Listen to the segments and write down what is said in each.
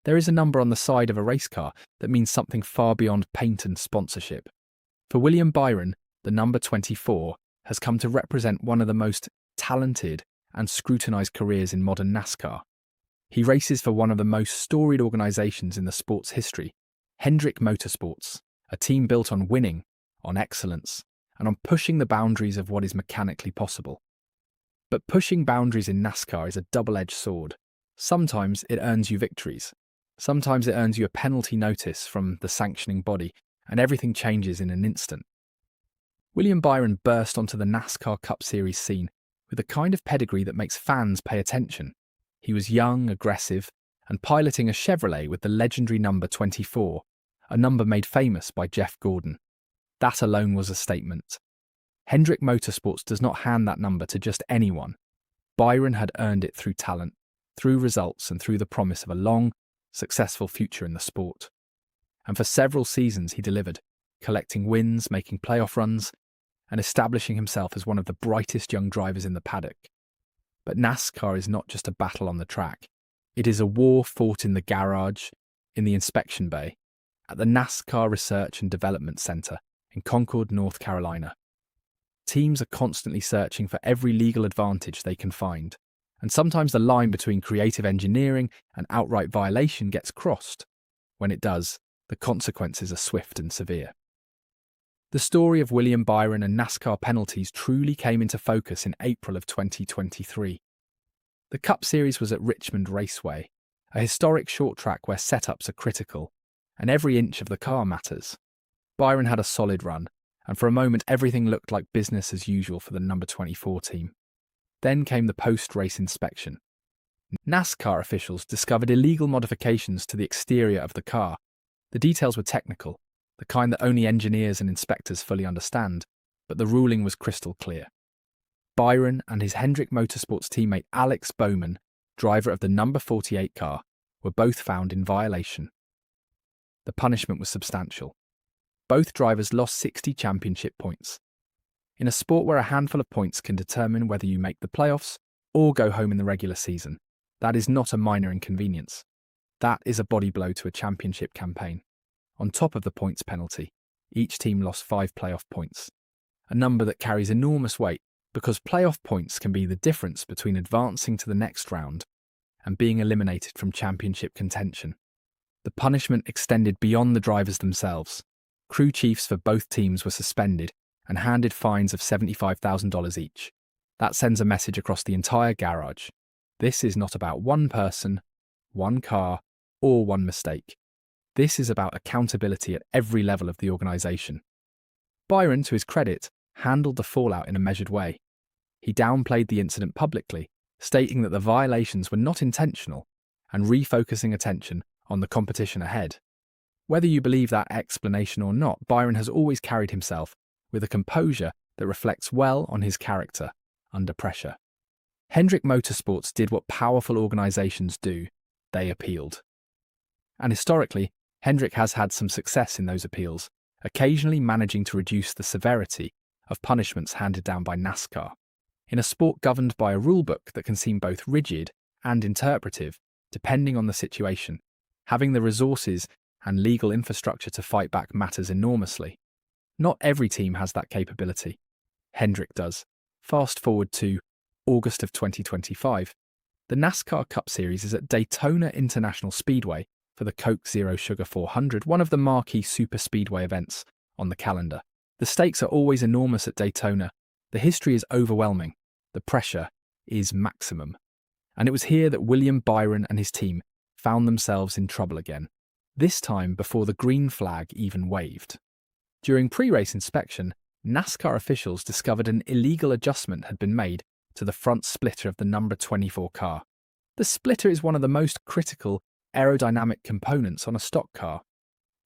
There is a number on the side of a race car that means something far beyond paint and sponsorship. For William Byron, the number 24 has come to represent one of the most talented and scrutinised careers in modern NASCAR. He races for one of the most storied organisations in the sport's history, Hendrick Motorsports, a team built on winning, on excellence, and on pushing the boundaries of what is mechanically possible. But pushing boundaries in NASCAR is a double-edged sword. Sometimes it earns you victories. Sometimes it earns you a penalty notice from the sanctioning body, and everything changes in an instant. William Byron burst onto the NASCAR Cup Series scene with a kind of pedigree that makes fans pay attention. He was young, aggressive, and piloting a Chevrolet with the legendary number 24, a number made famous by Jeff Gordon. That alone was a statement. Hendrick Motorsports does not hand that number to just anyone. Byron had earned it through talent, through results, and through the promise of a long, successful future in the sport. And for several seasons he delivered, collecting wins, making playoff runs, and establishing himself as one of the brightest young drivers in the paddock. But NASCAR is not just a battle on the track. It is a war fought in the garage, in the inspection bay, at the NASCAR Research and Development Center in Concord, North Carolina. Teams are constantly searching for every legal advantage they can find, and sometimes the line between creative engineering and outright violation gets crossed. When it does, the consequences are swift and severe. The story of William Byron and NASCAR penalties truly came into focus in April of 2023. The Cup Series was at Richmond Raceway, a historic short track where setups are critical, and every inch of the car matters. Byron had a solid run, and for a moment everything looked like business as usual for the number 24 team. Then came the post-race inspection. NASCAR officials discovered illegal modifications to the exterior of the car. The details were technical, the kind that only engineers and inspectors fully understand, but the ruling was crystal clear. Byron and his Hendrick Motorsports teammate Alex Bowman, driver of the number 48 car, were both found in violation. The punishment was substantial. Both drivers lost 60 championship points. In a sport where a handful of points can determine whether you make the playoffs or go home in the regular season, that is not a minor inconvenience. That is a body blow to a championship campaign. On top of the points penalty, each team lost 5 playoff points, a number that carries enormous weight because playoff points can be the difference between advancing to the next round and being eliminated from championship contention. The punishment extended beyond the drivers themselves. Crew chiefs for both teams were suspended and handed fines of $75,000 each. That sends a message across the entire garage. This is not about one person, one car, or one mistake. This is about accountability at every level of the organisation. Byron, to his credit, handled the fallout in a measured way. He downplayed the incident publicly, stating that the violations were not intentional and refocusing attention on the competition ahead. Whether you believe that explanation or not, Byron has always carried himself with a composure that reflects well on his character under pressure. Hendrick Motorsports did what powerful organisations do. They appealed. And historically, Hendrick has had some success in those appeals, occasionally managing to reduce the severity of punishments handed down by NASCAR. In a sport governed by a rulebook that can seem both rigid and interpretive, depending on the situation, having the resources and legal infrastructure to fight back matters enormously. Not every team has that capability. Hendrick does. Fast forward to August of 2025. The NASCAR Cup Series is at Daytona International Speedway for the Coke Zero Sugar 400, one of the marquee super speedway events on the calendar. The stakes are always enormous at Daytona. The history is overwhelming. The pressure is maximum. And it was here that William Byron and his team found themselves in trouble again, this time before the green flag even waved. During pre-race inspection, NASCAR officials discovered an illegal adjustment had been made to the front splitter of the number 24 car. The splitter is one of the most critical aerodynamic components on a stock car.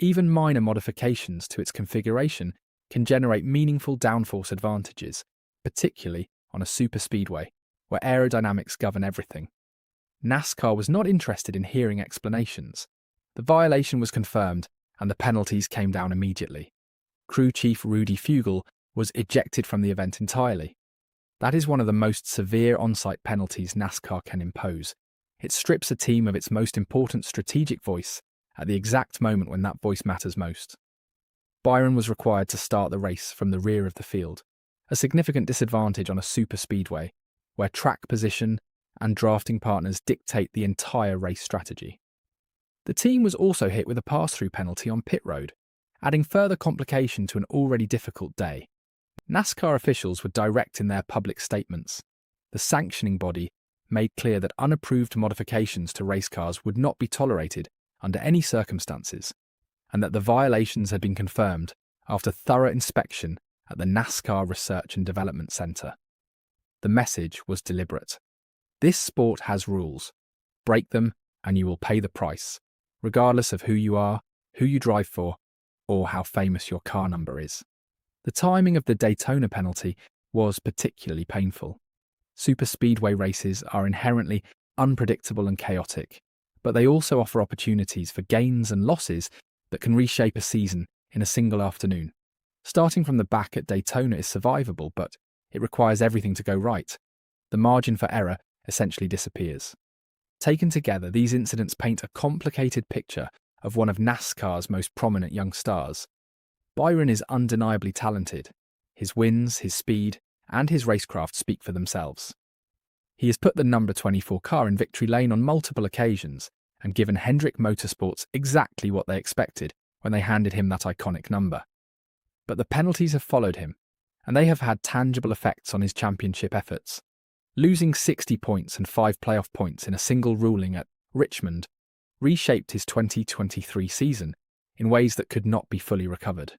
Even minor modifications to its configuration can generate meaningful downforce advantages, particularly on a superspeedway, where aerodynamics govern everything. NASCAR was not interested in hearing explanations. The violation was confirmed, and the penalties came down immediately. Crew Chief Rudy Fugle was ejected from the event entirely. That is one of the most severe on-site penalties NASCAR can impose. It strips a team of its most important strategic voice at the exact moment when that voice matters most. Byron was required to start the race from the rear of the field, a significant disadvantage on a superspeedway, where track position and drafting partners dictate the entire race strategy. The team was also hit with a pass-through penalty on pit road, adding further complication to an already difficult day. NASCAR officials were direct in their public statements. The sanctioning body made clear that unapproved modifications to race cars would not be tolerated under any circumstances, and that the violations had been confirmed after thorough inspection at the NASCAR Research and Development Center. The message was deliberate. This sport has rules. Break them and you will pay the price, regardless of who you are, who you drive for, or how famous your car number is. The timing of the Daytona penalty was particularly painful. Superspeedway races are inherently unpredictable and chaotic, but they also offer opportunities for gains and losses that can reshape a season in a single afternoon. Starting from the back at Daytona is survivable, but it requires everything to go right. The margin for error essentially disappears. Taken together, these incidents paint a complicated picture of one of NASCAR's most prominent young stars. Byron is undeniably talented. His wins, his speed, and his racecraft speak for themselves. He has put the number 24 car in victory lane on multiple occasions and given Hendrick Motorsports exactly what they expected when they handed him that iconic number. But the penalties have followed him, and they have had tangible effects on his championship efforts. Losing 60 points and 5 playoff points in a single ruling at Richmond reshaped his 2023 season in ways that could not be fully recovered.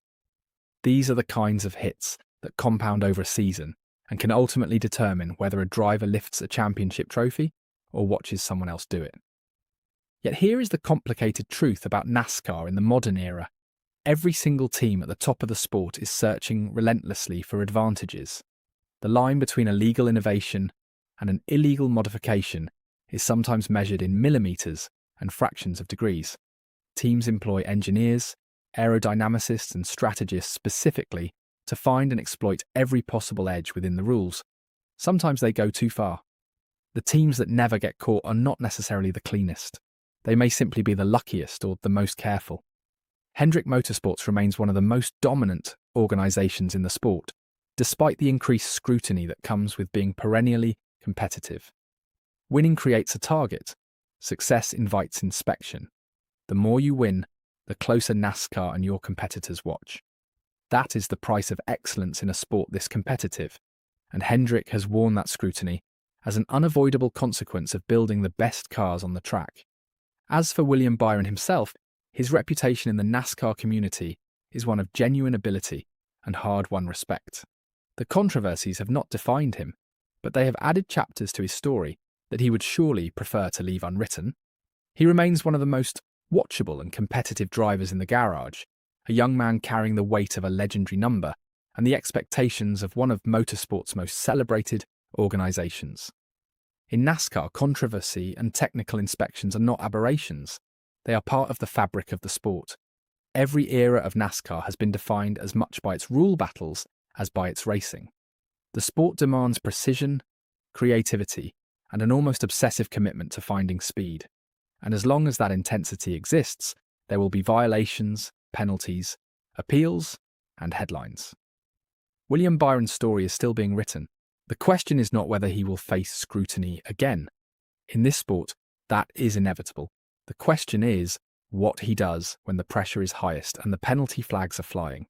These are the kinds of hits that compound over a season and can ultimately determine whether a driver lifts a championship trophy or watches someone else do it. Yet here is the complicated truth about NASCAR in the modern era. Every single team at the top of the sport is searching relentlessly for advantages. The line between a legal innovation and an illegal modification is sometimes measured in millimeters and fractions of degrees. Teams employ engineers, aerodynamicists, and strategists specifically to find and exploit every possible edge within the rules. Sometimes they go too far. The teams that never get caught are not necessarily the cleanest. They may simply be the luckiest or the most careful. Hendrick Motorsports remains one of the most dominant organisations in the sport, despite the increased scrutiny that comes with being perennially competitive. Winning creates a target. Success invites inspection. The more you win, the closer NASCAR and your competitors watch. That is the price of excellence in a sport this competitive, and Hendrick has worn that scrutiny as an unavoidable consequence of building the best cars on the track. As for William Byron himself, his reputation in the NASCAR community is one of genuine ability and hard-won respect. The controversies have not defined him, but they have added chapters to his story that he would surely prefer to leave unwritten. He remains one of the most watchable and competitive drivers in the garage, a young man carrying the weight of a legendary number and the expectations of one of motorsport's most celebrated organisations. In NASCAR, controversy and technical inspections are not aberrations. They are part of the fabric of the sport. Every era of NASCAR has been defined as much by its rule battles as by its racing. The sport demands precision, creativity, and an almost obsessive commitment to finding speed. And as long as that intensity exists, there will be violations, penalties, appeals, and headlines. William Byron's story is still being written. The question is not whether he will face scrutiny again. In this sport, that is inevitable. The question is what he does when the pressure is highest and the penalty flags are flying.